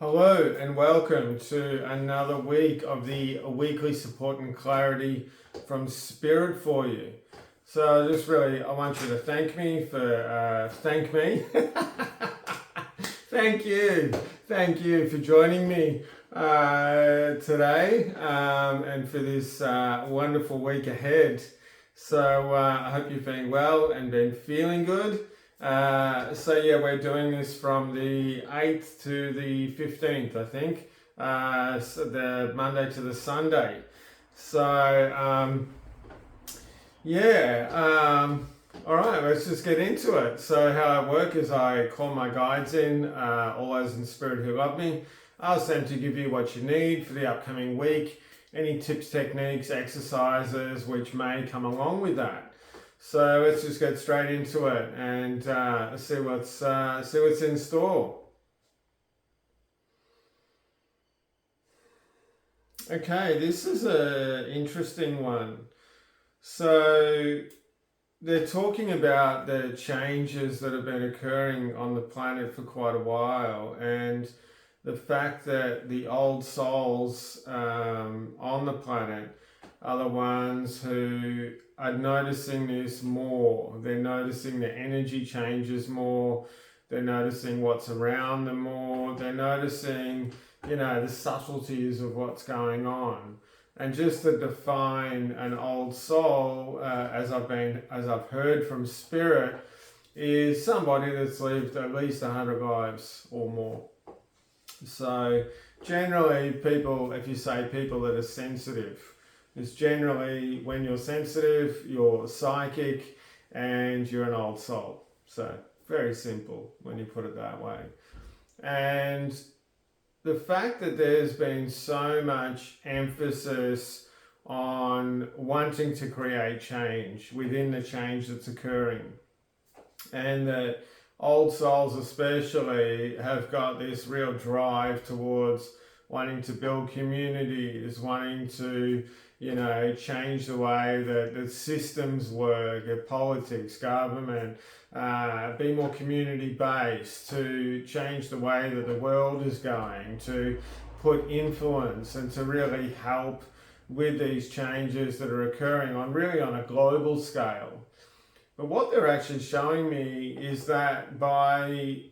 Hello and welcome to another week of the weekly support and clarity from Spirit for you. So I want you to thank me for, thank you for joining me today and for this wonderful week ahead. So I hope you've been well and been feeling good. We're doing this from the 8th to the 15th, I think. So the Monday to the Sunday. All right, let's just get into it. So how I work is I call my guides in, all those in spirit who love me. Ask them to give you what you need for the upcoming week, any tips, techniques, exercises which may come along with that. So let's just get straight into it and see what's in store. Okay, this is an interesting one. So they're talking about the changes that have been occurring on the planet for quite a while, and the fact that the old souls on the planet are the ones who are noticing this more. They're noticing the energy changes more. They're noticing what's around them more. They're noticing, the subtleties of what's going on. And just to define an old soul, as I've heard from Spirit, is somebody that's lived at least 100 lives or more. So generally, if you say people that are sensitive, it's generally when you're sensitive, you're psychic, and you're an old soul. So very simple when you put it that way. And the fact that there's been so much emphasis on wanting to create change within the change that's occurring, and that old souls especially have got this real drive towards wanting to build communities, wanting to change the way that systems work, politics, government, be more community based, to change the way that the world is going, to put influence and to really help with these changes that are occurring on a global scale. But what they're actually showing me is that by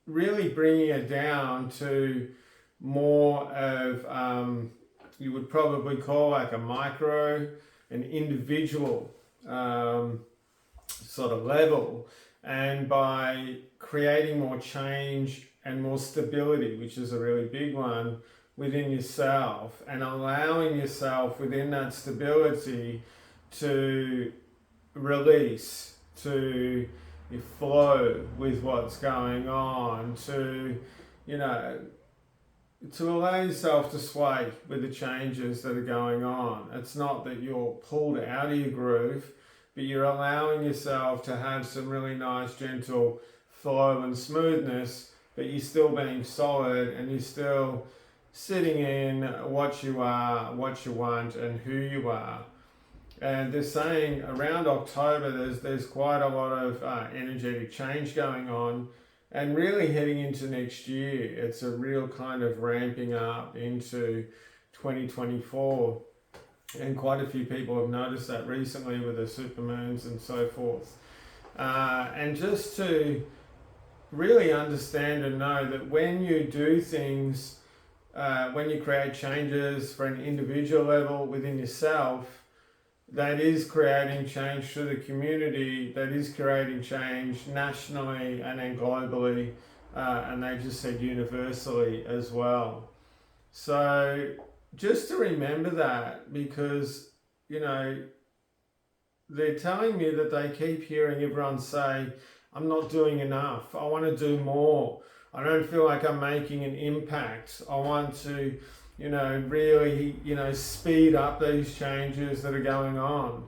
really bringing it down to more of you would probably call like a micro, an individual sort of level, and by creating more change and more stability, which is a really big one, within yourself, and allowing yourself within that stability to release, to flow with what's going on, to allow yourself to sway with the changes that are going on. It's not that you're pulled out of your groove, but you're allowing yourself to have some really nice, gentle flow and smoothness, but you're still being solid and you're still sitting in what you are, what you want, and who you are. And they're saying around October there's quite a lot of energetic change going on. And really heading into next year, it's a real kind of ramping up into 2024. And quite a few people have noticed that recently with the supermoons and so forth. And just to really understand and know that when you do things, when you create changes for an individual level within yourself, that is creating change through the community, that is creating change nationally and then globally, and they just said universally as well. So just to remember that, because, they're telling me that they keep hearing everyone say, I'm not doing enough, I want to do more, I don't feel like I'm making an impact, I want to really, speed up these changes that are going on.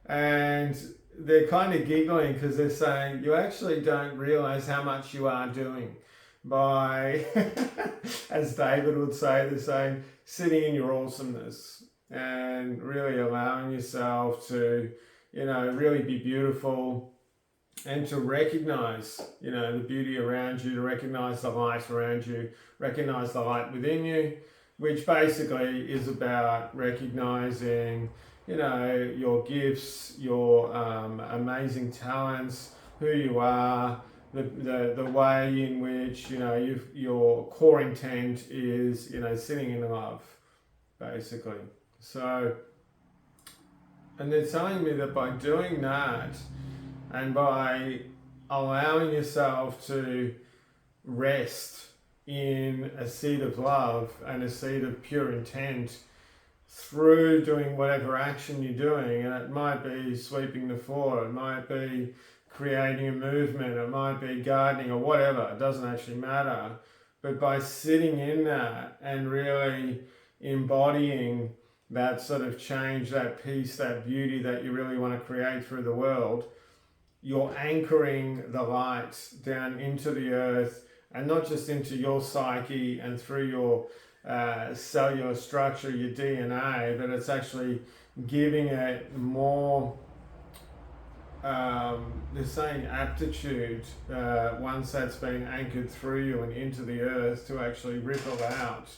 And they're kind of giggling because they're saying, you actually don't realize how much you are doing by, as David would say, they're saying, sitting in your awesomeness and really allowing yourself to, really be beautiful and to recognize, the beauty around you, to recognize the light around you, recognize the light within you, which basically is about recognizing, your gifts, your amazing talents, who you are, the way in which, your core intent is, sitting in love, basically. So, and they're telling me that by doing that, and by allowing yourself to rest in a seat of love and a seat of pure intent through doing whatever action you're doing, and it might be sweeping the floor, it might be creating a movement, it might be gardening or whatever, it doesn't actually matter. But by sitting in that and really embodying that sort of change, that peace, that beauty that you really want to create through the world, you're anchoring the light down into the earth, and not just into your psyche and through your cellular structure, your DNA, but it's actually giving it more, they're saying aptitude, once that's been anchored through you and into the earth, to actually ripple out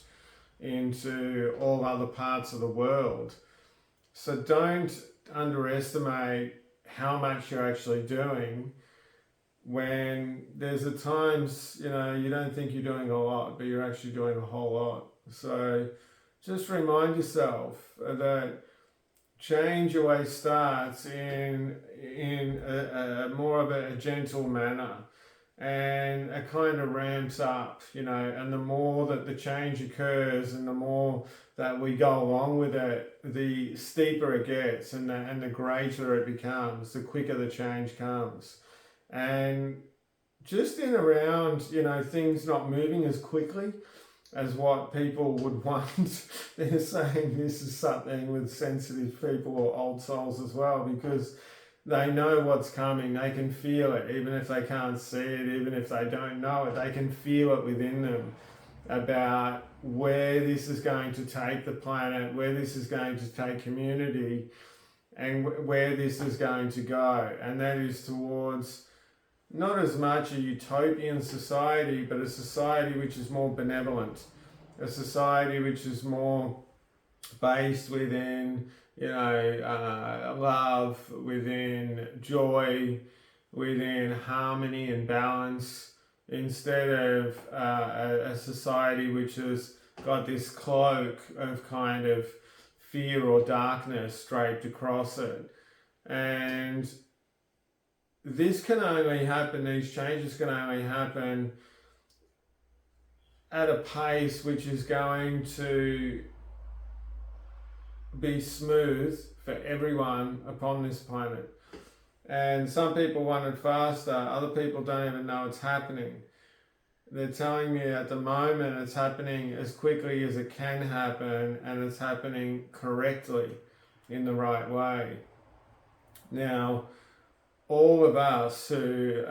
into all other parts of the world. So don't underestimate how much you're actually doing, when there's at times, you don't think you're doing a lot, but you're actually doing a whole lot. So just remind yourself that change always starts in a more of a gentle manner, and it kind of ramps up, and the more that the change occurs and the more that we go along with it, the steeper it gets, and the greater it becomes, the quicker the change comes. And just in around, things not moving as quickly as what people would want. They're saying this is something with sensitive people or old souls as well, because they know what's coming. They can feel it, even if they can't see it, even if they don't know it, they can feel it within them about where this is going to take the planet, where this is going to take community, and where this is going to go. And that is towards not as much a utopian society, but a society which is more benevolent, a society which is more based within, love, within joy, within harmony and balance, instead of a society which has got this cloak of kind of fear or darkness draped across it. And this can only happen, these changes can only happen at a pace which is going to be smooth for everyone upon this planet. And some people want it faster, other people don't even know it's happening. They're telling me at the moment it's happening as quickly as it can happen, and it's happening correctly in the right way. Now, all of us who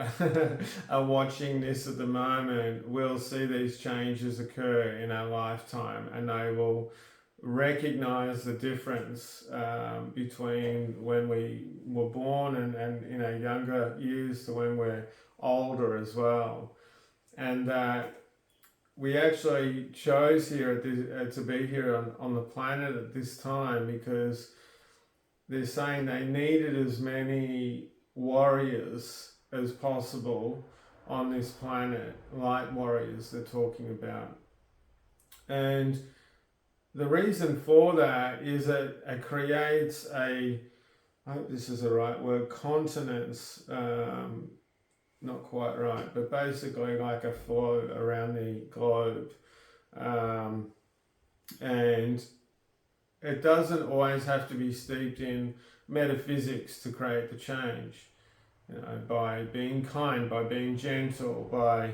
are watching this at the moment will see these changes occur in our lifetime, and they will recognize the difference between when we were born and in our younger years to when we're older as well. And that we actually chose here to be here on the planet at this time, because they're saying they needed as many warriors as possible on this planet, light warriors they're talking about. And the reason for that is that it creates I hope this is the right word, continence, not quite right, but basically like a flow around the globe. And it doesn't always have to be steeped in metaphysics to create the change. By being kind, by being gentle, by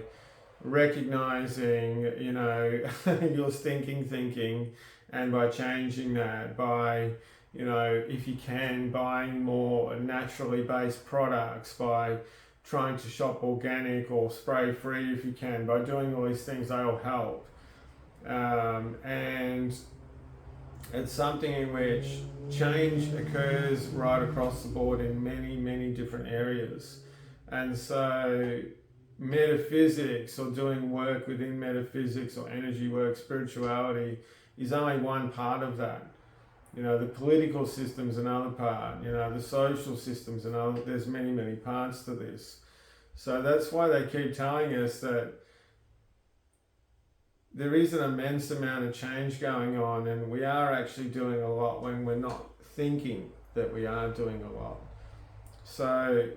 recognizing, your stinking thinking, and by changing that, by, if you can, buying more naturally based products, by trying to shop organic or spray free if you can, by doing all these things, they all help. And it's something in which change occurs right across the board in many, many different areas. And so metaphysics, or doing work within metaphysics or energy work, spirituality, is only one part of that. You know, the political system's another part, you know, the social system's another. There's many, many parts to this. So that's why they keep telling us that there is an immense amount of change going on, and we are actually doing a lot when we're not thinking that we are doing a lot. So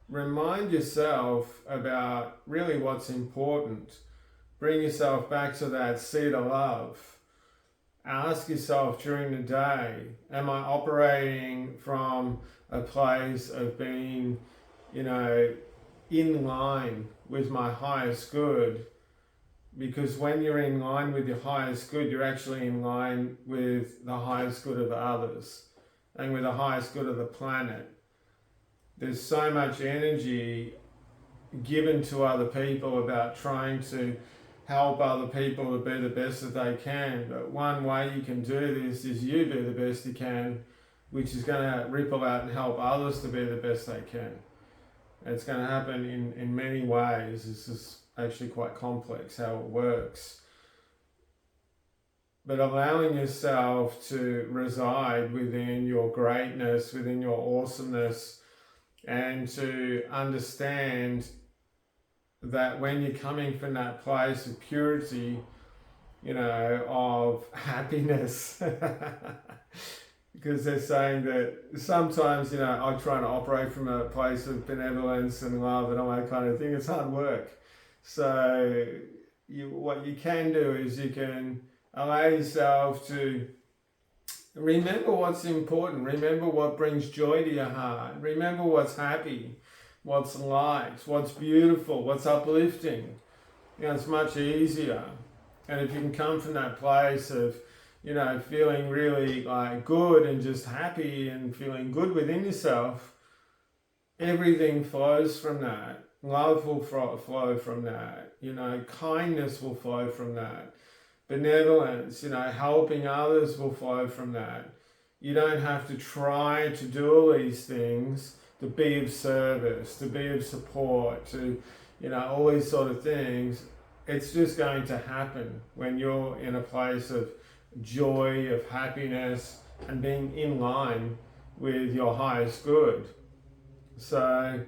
remind yourself about really what's important. Bring yourself back to that seat of love. Ask yourself during the day, am I operating from a place of being, you know, in line with my highest good? Because when you're in line with your highest good, you're actually in line with the highest good of others and with the highest good of the planet. There's so much energy given to other people about trying to help other people to be the best that they can. But one way you can do this is you be the best you can, which is going to ripple out and help others to be the best they can. It's going to happen in many ways. This is actually quite complex how it works. But allowing yourself to reside within your greatness, within your awesomeness, and to understand that when you're coming from that place of purity, you know, of happiness, because they're saying that sometimes, you know, I try to operate from a place of benevolence and love and all that kind of thing. It's hard work. So what you can do is you can allow yourself to remember what's important. Remember what brings joy to your heart. Remember what's happy, what's light, what's beautiful, what's uplifting. You know, it's much easier. And if you can come from that place of, you know, feeling really like good and just happy and feeling good within yourself, everything flows from that. Love will flow from that. You know, kindness will flow from that. Benevolence, you know, helping others will flow from that. You don't have to try to do all these things to be of service, to be of support, to, you know, all these sort of things. It's just going to happen when you're in a place of joy, of happiness, and being in line with your highest good. So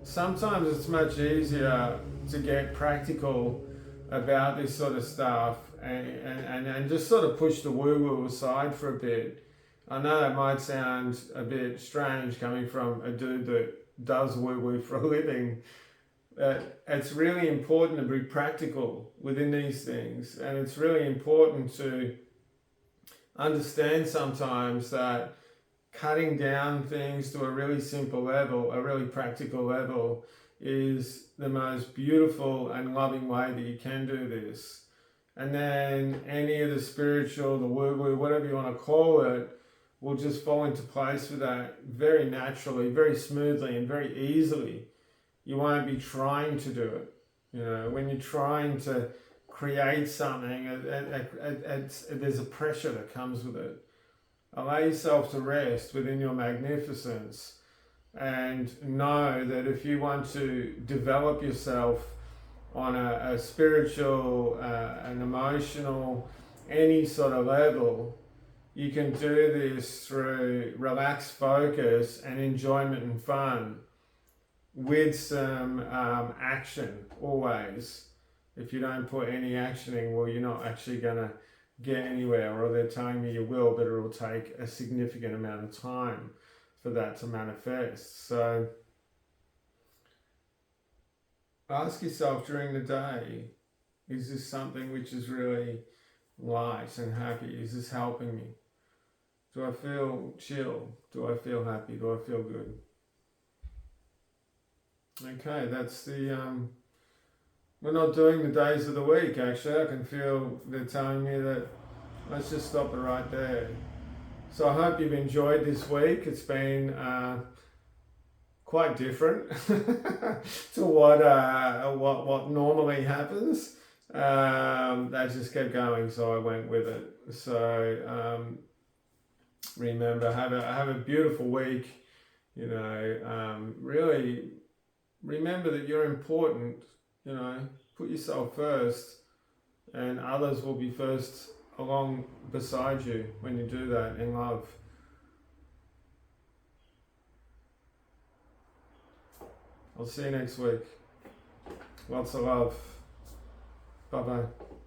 sometimes it's much easier to get practical about this sort of stuff and just sort of push the woo-woo aside for a bit. I know that might sound a bit strange coming from a dude that does woo-woo for a living. It's really important to be practical within these things, and it's really important to understand sometimes that cutting down things to a really simple level, a really practical level, is the most beautiful and loving way that you can do this. And then any of the spiritual, the woo-woo, whatever you want to call it, will just fall into place with that very naturally, very smoothly, and very easily. You won't be trying to do it. You know, when you're trying to create something, there's a pressure that comes with it. Allow yourself to rest within your magnificence and know that if you want to develop yourself on a spiritual, an emotional, any sort of level, you can do this through relaxed focus and enjoyment and fun with some action always. If you don't put any action in, well, you're not actually going to get anywhere, or they're telling me you will, but it will take a significant amount of time for that to manifest. So ask yourself during the day, is this something which is really light and happy? Is this helping me? Do I feel chill? Do I feel happy? Do I feel good? Okay, that's the we're not doing the days of the week. Actually, I can feel they're telling me that let's just stop it right there. So I hope you've enjoyed this week. It's been quite different to what normally happens. That just kept going, so I went with it. So remember, have a beautiful week. You know, really remember that you're important, you know, put yourself first, and others will be first along beside you when you do that in love. I'll see you next week. Lots of love. Bye-bye.